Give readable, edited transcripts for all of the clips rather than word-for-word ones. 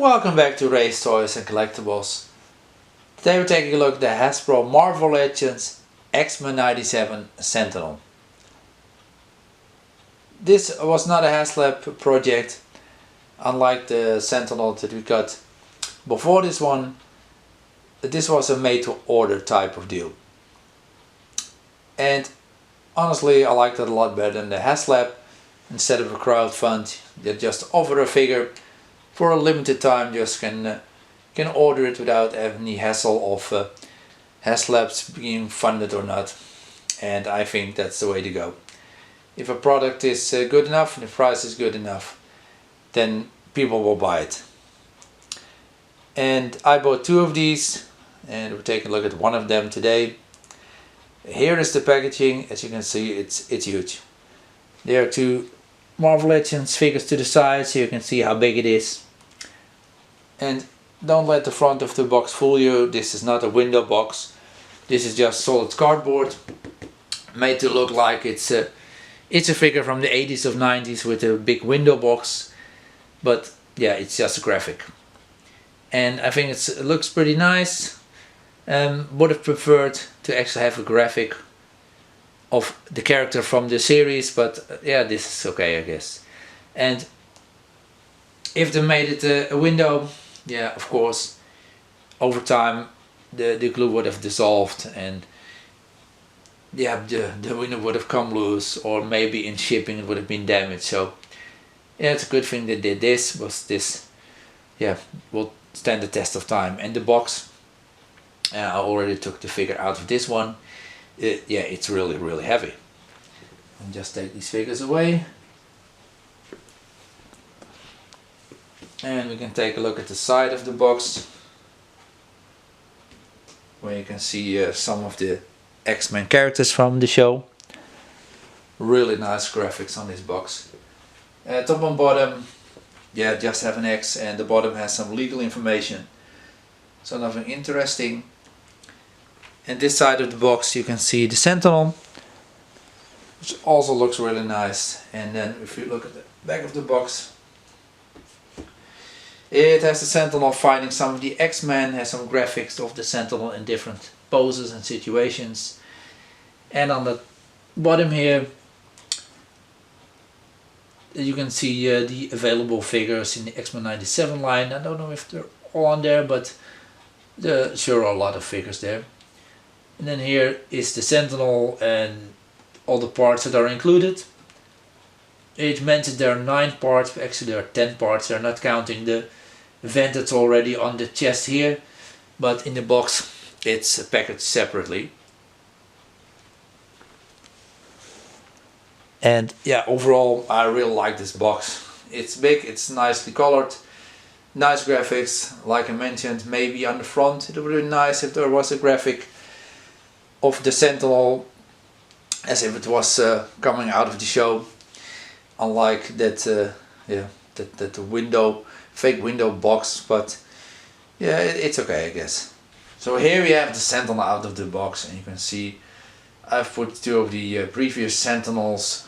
Welcome back to Ray's Toys and Collectibles. Today we're taking a look at the Hasbro Marvel Legends X-Men 97 Sentinel. This was not a HasLab project, unlike the Sentinel that we got before this one. This was a made to order type of deal. And honestly, I liked it a lot better than the HasLab. Instead of a crowdfund, they just offer a figure for a limited time. Just can order it without any hassle of HasLabs being funded or not. And I think that's the way to go. If a product is good enough and the price is good enough, then people will buy it. And I bought two of these, and we'll take a look at one of them today. Here is the packaging. As you can see, it's huge. There are two Marvel Legends figures to the side, so you can see how big it is. And don't let the front of the box fool you. This is not a window box. This is just solid cardboard, made to look like it's a figure from the 80s or 90s with a big window box. But yeah, it's just a graphic. And I think it looks pretty nice. Would have preferred to actually have a graphic of the character from the series, but yeah, this is okay, I guess. And if they made it a window, yeah, of course, over time the glue would have dissolved, and yeah, the window would have come loose, or maybe in shipping it would have been damaged. So yeah, it's a good thing they did this, was this, yeah, will stand the test of time. And the box, I already took the figure out of this one. Yeah, it's really heavy. And just take these figures away, and we can take a look at the side of the box, where you can see some of the X-Men characters from the show. Really nice graphics on this box. Top and bottom, yeah, just have an X, and the bottom has some legal information, so nothing interesting. And this side of the box you can see the Sentinel, which also looks really nice. And then if you look at the back of the box, it has the Sentinel fighting some of the X-Men, has some graphics of the Sentinel in different poses and situations. And on the bottom here you can see the available figures in the X-Men 97 line. I don't know if they're all on there, but there sure are a lot of figures there. And then here is the Sentinel and all the parts that are included. It mentioned there are 9 parts, but actually there are 10 parts. They're not counting the vent that's already on the chest here, but in the box it's packaged separately. And yeah, overall I really like this box. It's big, it's nicely colored, nice graphics. Like I mentioned, maybe on the front it would be nice if there was a graphic of the Sentinel as if it was coming out of the show, unlike that yeah, that window, fake window box. But yeah, it's okay, I guess. So here we have the Sentinel out of the box, and you can see I've put two of the previous Sentinels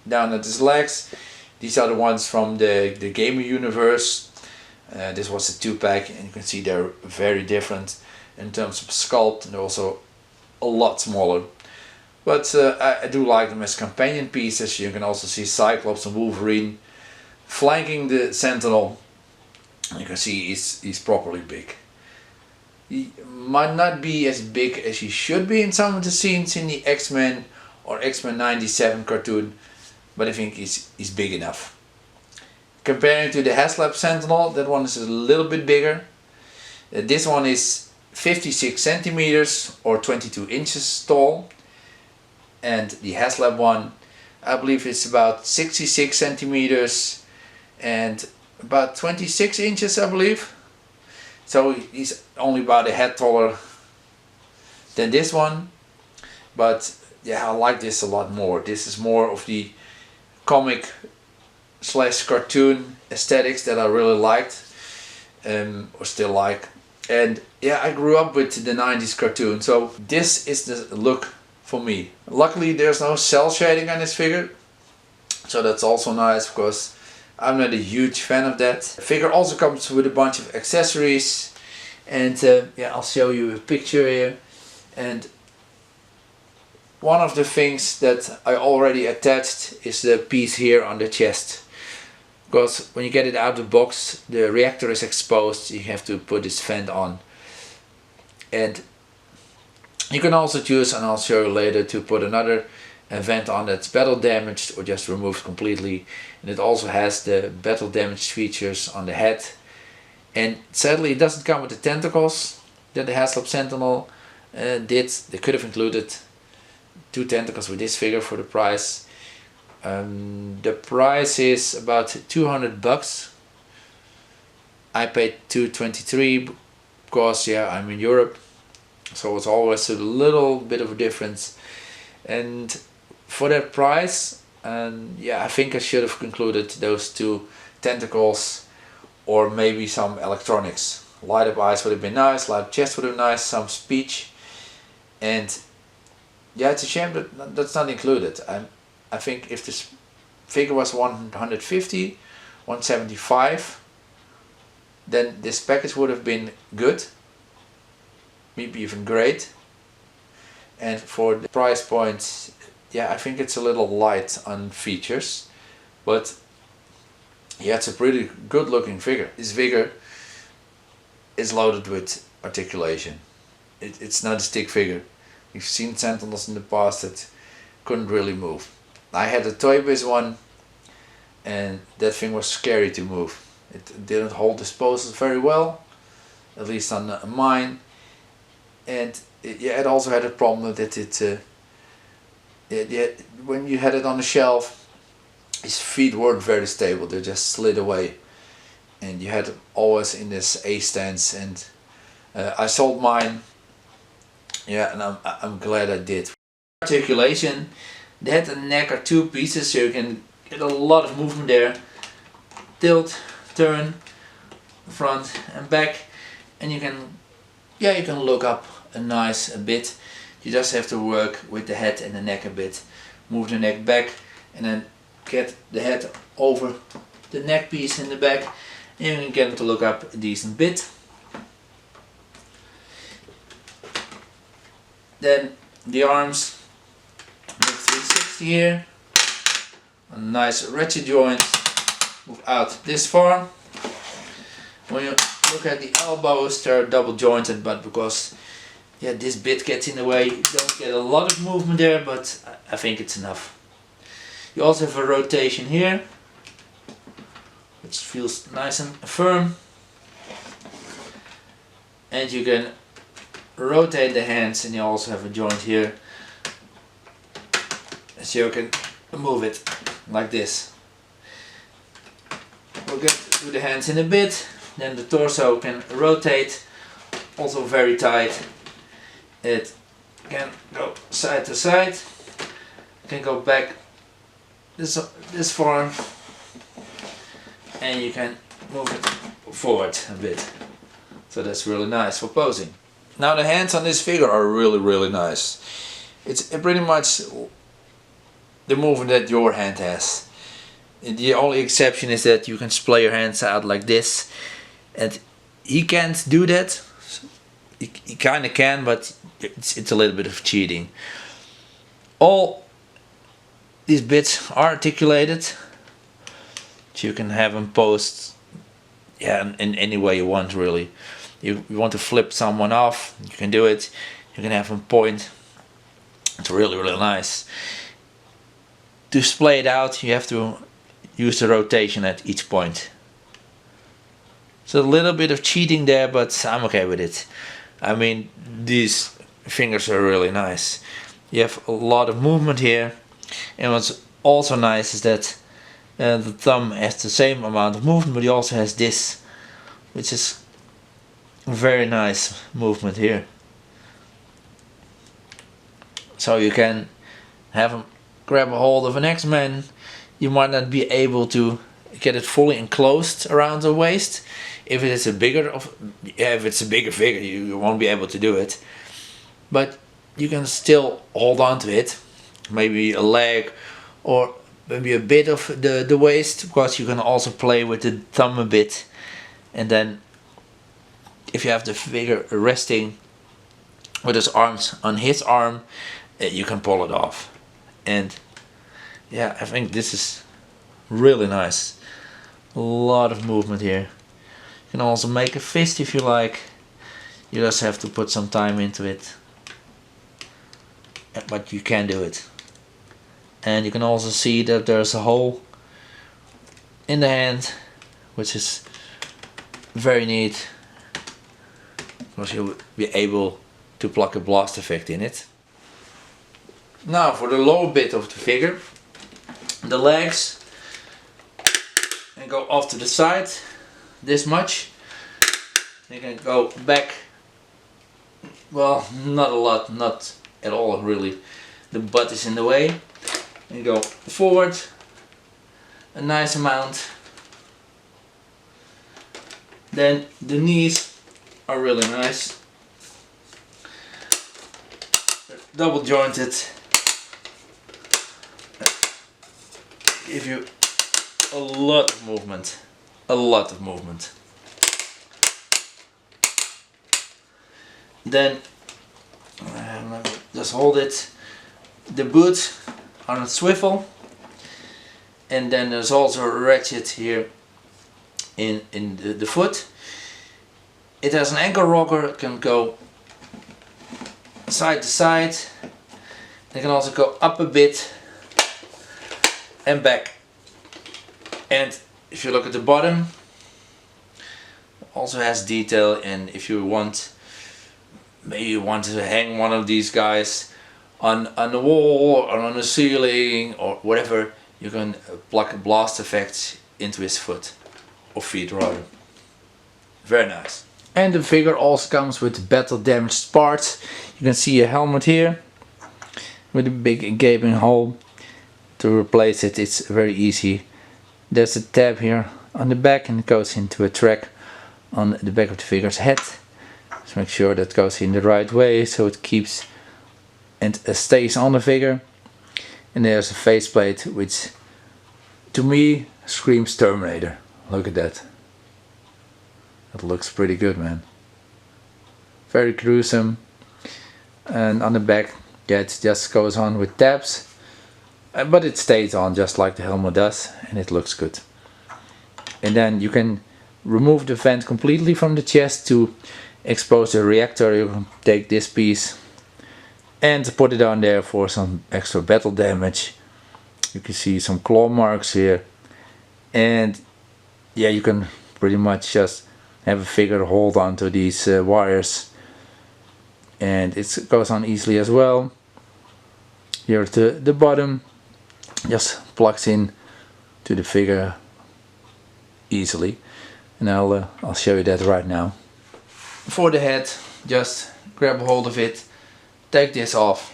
down at his legs. These are the ones from the Gamer universe. This was a 2-pack, and you can see they're very different in terms of sculpt, and also a lot smaller. But I do like them as companion pieces. You can also see Cyclops and Wolverine flanking the Sentinel. You can see he's properly big. He might not be as big as he should be in some of the scenes in the X-Men or X-Men 97 cartoon, but I think he's big enough. Comparing to the HasLab Sentinel, that one is a little bit bigger. This one is 56 centimeters or 22 inches tall, and the HasLab one, I believe it's about 66 centimeters and about 26 inches, I believe. So he's only about a head taller than this one. But yeah, I like this a lot more. This is more of the comic / cartoon aesthetics that I really liked, or still like. And yeah, I grew up with the 90s cartoon, so this is the look for me. Luckily there's no cell shading on this figure, so that's also nice, because I'm not a huge fan of that. The figure also comes with a bunch of accessories, and yeah, I'll show you a picture here. And one of the things that I already attached is the piece here on the chest, because when you get it out of the box, the reactor is exposed. You have to put this vent on, and you can also choose, and I'll show you later, to put another vent on that's battle damaged or just removed completely. And it also has the battle damaged features on the head, and sadly it doesn't come with the tentacles that the Hasbro Sentinel did. They could have included 2 tentacles with this figure for the price. The price is about 200 bucks. I paid 223 because yeah, I'm in Europe, so it's always a little bit of a difference. And for that price, yeah, I think I should have included those 2 tentacles, or maybe some electronics. Light up eyes would have been nice, light up chest would have been nice, some speech. And yeah, it's a shame that that's not included. I think if this figure was 150, 175, then this package would have been good, maybe even great. And for the price point, yeah, I think it's a little light on features, but yeah, it's a pretty good looking figure. This figure is loaded with articulation. It's not a stick figure. We've seen Sentinels in the past that couldn't really move. I had a Toy Biz one, and that thing was scary to move. It didn't hold disposals very well, at least on mine. And yeah, it also had a problem that when you had it on the shelf, his feet weren't very stable. They just slid away, and you had it always in this A stance. And I sold mine. Yeah, and I'm glad I did. Articulation. The head and neck are 2 pieces, so you can get a lot of movement there. Tilt, turn, front and back, and you can look up a bit. You just have to work with the head and the neck a bit. Move the neck back, and then get the head over the neck piece in the back, and you can get it to look up a decent bit. Then the arms, move 360 here, a nice ratchet joint, move out this far. When you look at the elbows, they're double jointed, but because yeah, this bit gets in the way, you don't get a lot of movement there, but I think it's enough. You also have a rotation here, which feels nice and firm, and you can rotate the hands, and you also have a joint here, so you can move it like this. We'll get to the hands in a bit. Then the torso can rotate, also very tight. It can go side to side, can go back this far, and you can move it forward a bit. So that's really nice for posing. Now the hands on this figure are really nice. It's pretty much the movement that your hand has. The only exception is that you can splay your hands out like this, and he can't do that. He kind of can, but it's a little bit of cheating. All these bits are articulated, so you can have them posed, yeah, in any way you want really. You want to flip someone off, you can do it. You can have them point. It's really nice. To splay it out, you have to use the rotation at each point. So a little bit of cheating there, but I'm okay with it. I mean, these fingers are really nice. You have a lot of movement here, and what's also nice is that the thumb has the same amount of movement, but he also has this, which is very nice movement here. So you can have him grab a hold of an X-Men. You might not be able to get it fully enclosed around the waist. If it's a bigger figure, you won't be able to do it. But you can still hold on to it, maybe a leg or maybe a bit of the waist, because you can also play with the thumb a bit, and then if you have the figure resting with his arms on his arm, you can pull it off. And yeah, I think this is really nice. A lot of movement here. You can also make a fist if you like. You just have to put some time into it, but you can do it. And you can also see that there's a hole in the hand, which is very neat, because you'll be able to plug a blast effect in it. Now for the lower bit of the figure, the legs, and go off to the side this much. You can go back, well, not a lot, not at all really. The butt is in the way. And go forward a nice amount. Then the knees are really nice, double jointed, give you a lot of movement, a lot of movement. Then just hold it. The boots are on a swivel, and then there's also a ratchet here in the foot. It has an ankle rocker. It can go side to side. It can also go up a bit and back. And if you look at the bottom, it also has detail, and if you want, maybe you want to hang one of these guys on the wall or on the ceiling or whatever, you can plug a blast effect into his foot, or feet rather. Very nice. And the figure also comes with battle damaged parts. You can see a helmet here with a big gaping hole. To replace it, it's very easy. There's a tab here on the back, and it goes into a track on the back of the figure's head. So make sure that goes in the right way, so it keeps and stays on the figure. And there's a faceplate which to me screams Terminator. Look at that. That looks pretty good, man. Very gruesome. And on the back, yeah, it just goes on with tabs, but it stays on just like the helmet does, and it looks good. And then you can remove the vent completely from the chest to expose the reactor. You can take this piece and put it on there for some extra battle damage. You can see some claw marks here, and yeah, you can pretty much just have a figure hold on to these wires, and it goes on easily as well. Here at the bottom, just plugs in to the figure easily, and I'll show you that right now. For the head, just grab a hold of it, take this off,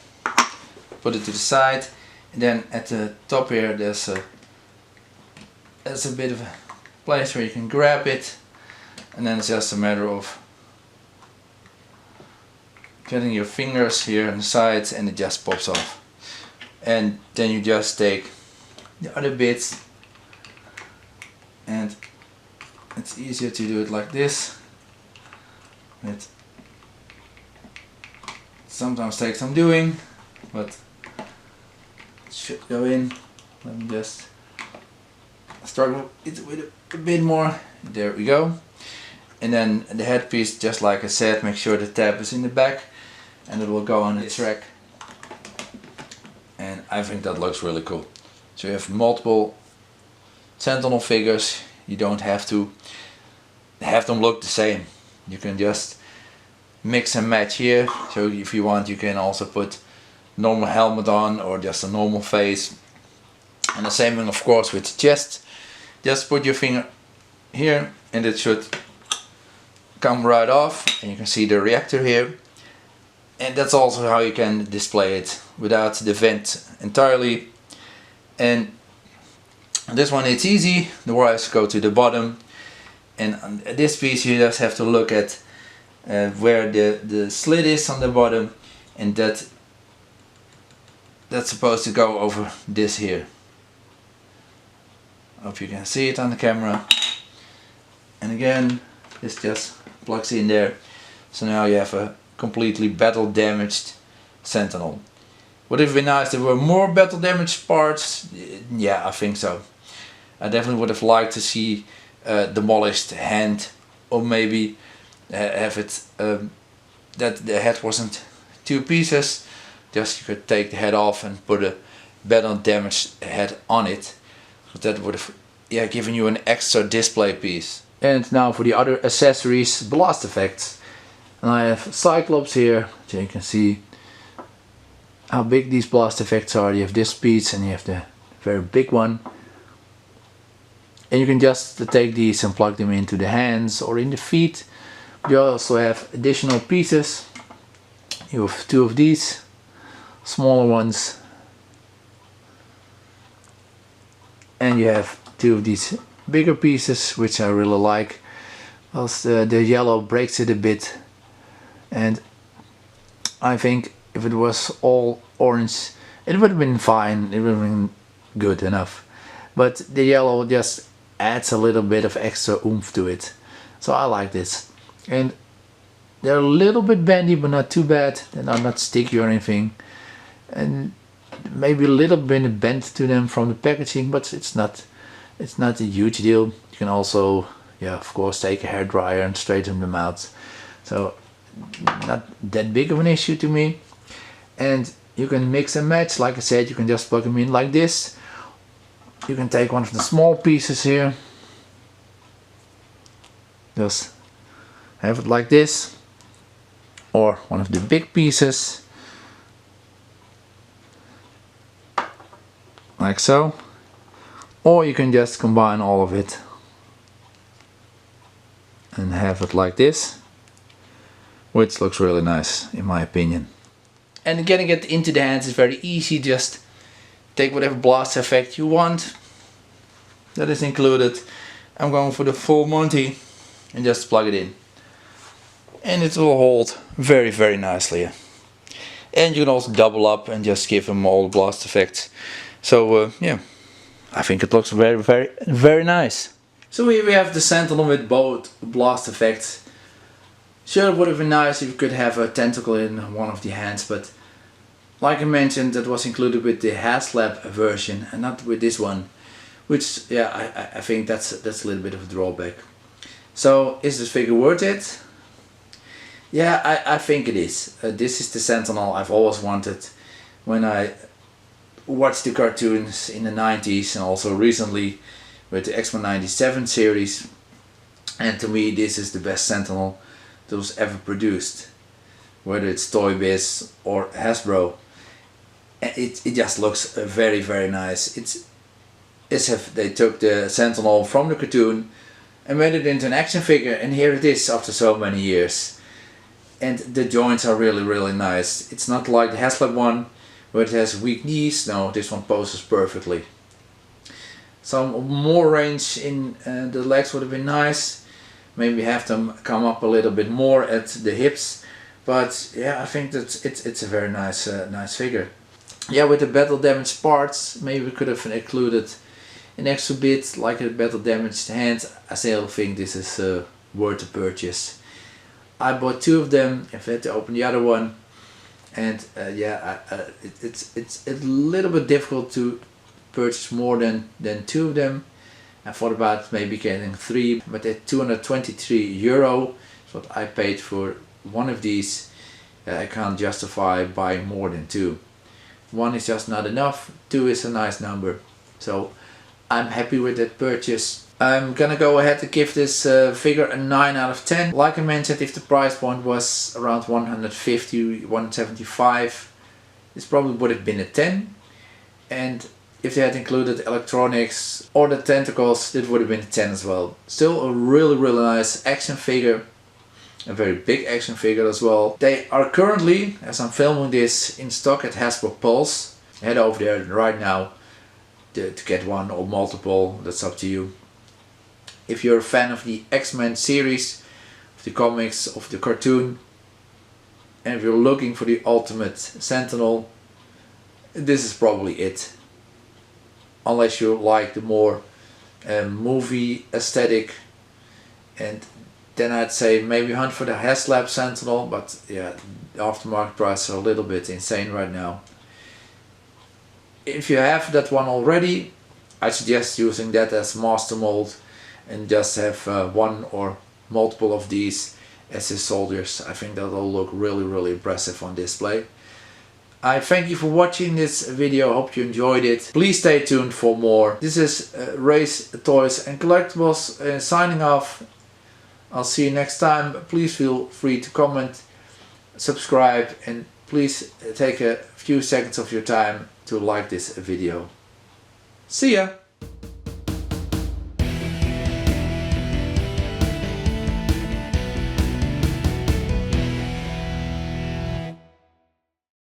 put it to the side, and then at the top here there's a bit of a place where you can grab it, and then it's just a matter of getting your fingers here on the sides, and it just pops off. And then you just take the other bits, and it's easier to do it like this. It sometimes takes some doing, but it should go in. Let me just struggle it with a bit more. There we go. And then the headpiece, just like I said, make sure the tab is in the back, and it will go on the track. And I think that looks really cool. So you have multiple Sentinel figures. You don't have to have them look the same. You can just mix and match here. So if you want, you can also put normal helmet on or just a normal face. And the same thing of course with the chest. Just put your finger here and it should come right off, and you can see the reactor here. And that's also how you can display it without the vent entirely. And this one, it's easy. The wires go to the bottom, and on this piece you just have to look at where the slit is on the bottom, and that's supposed to go over this here. Hope you can see it on the camera. And again, this just plugs in there. So now you have a completely battle damaged Sentinel. Would it be nice if there were more battle damaged parts? Yeah, I think so. I definitely would have liked to see demolished hand, or maybe have it that the head wasn't two pieces. Just you could take the head off and put a battle damaged head on it. So that would have given you an extra display piece. And now for the other accessories, blast effects. And I have Cyclops here, so you can see how big these blast effects are. You have this piece and you have the very big one. And you can just take these and plug them into the hands or in the feet. You also have additional pieces. You have two of these, smaller ones. And you have two of these bigger pieces, which I really like. Whilst the yellow breaks it a bit. And I think if it was all orange, it would have been fine, it would have been good enough. But the yellow just adds a little bit of extra oomph to it. So I like this. And they're a little bit bendy, but not too bad. They're not sticky or anything. And maybe a little bit of bend to them from the packaging, but it's not a huge deal. You can also, of course, take a hairdryer and straighten them out. So not that big of an issue to me. And you can mix and match. Like I said, you can just plug them in like this. You can take one of the small pieces here, just have it like this, or one of the big pieces like so, or you can just combine all of it and have it like this, which looks really nice in my opinion. And getting it into the hands is very easy. Just take whatever blast effect you want. That is included. I'm going for the full Monty and just plug it in. And it will hold very, very nicely. And you can also double up and just give them all the blast effects. So I think it looks very, very, very nice. So here we have the Sentinel with both blast effects. Sure, it would have been nice if you could have a tentacle in one of the hands, but like I mentioned, that was included with the Hasbro version and not with this one, which I think that's a little bit of a drawback. So is this figure worth it? Yeah, I think it is. This is the Sentinel I've always wanted when I watched the cartoons in the 90s and also recently with the X-Men 97 series. And to me, this is the best Sentinel that was ever produced, whether it's Toy Biz or Hasbro. It just looks very, very nice. It's as if they took the Sentinel from the cartoon and made it into an action figure, and here it is after so many years. And the joints are really, really nice. It's not like the Hasbro one where it has weak knees. No, this one poses perfectly. Some more range in the legs would have been nice. Maybe have them come up a little bit more at the hips. But yeah, I think that it's a very nice nice figure. Yeah, with the battle damaged parts, maybe we could have included an extra bit like a battle damaged hand. I still think this is worth the purchase. I bought two of them. I've had to open the other one, and it's a little bit difficult to purchase more than two of them. I thought about maybe getting three, but at €223 is what I paid for one of these. I can't justify buying more than two. One is just not enough, two is a nice number. So I'm happy with that purchase. I'm gonna go ahead and give this figure a 9 out of 10. Like I mentioned, if the price point was around 150, 175, this probably would have been a 10. And if they had included electronics or the tentacles, it would have been a 10 as well. Still a really, really nice action figure. A very big action figure as well. They are currently, as I'm filming this, in stock at Hasbro Pulse. Head over there right now to get one or multiple, that's up to you. If you're a fan of the X-Men series, of the comics, of the cartoon, and if you're looking for the ultimate Sentinel, this is probably it. Unless you like the more movie aesthetic, and then I'd say maybe hunt for the Haslab Sentinel, but yeah, the aftermarket prices are a little bit insane right now. If you have that one already, I suggest using that as master mold and just have one or multiple of these as his soldiers. I think that'll look really impressive on display. I thank you for watching this video, hope you enjoyed it. Please stay tuned for more. This is Race Toys and Collectibles signing off. I'll see you next time. Please feel free to comment, subscribe, and please take a few seconds of your time to like this video. See ya!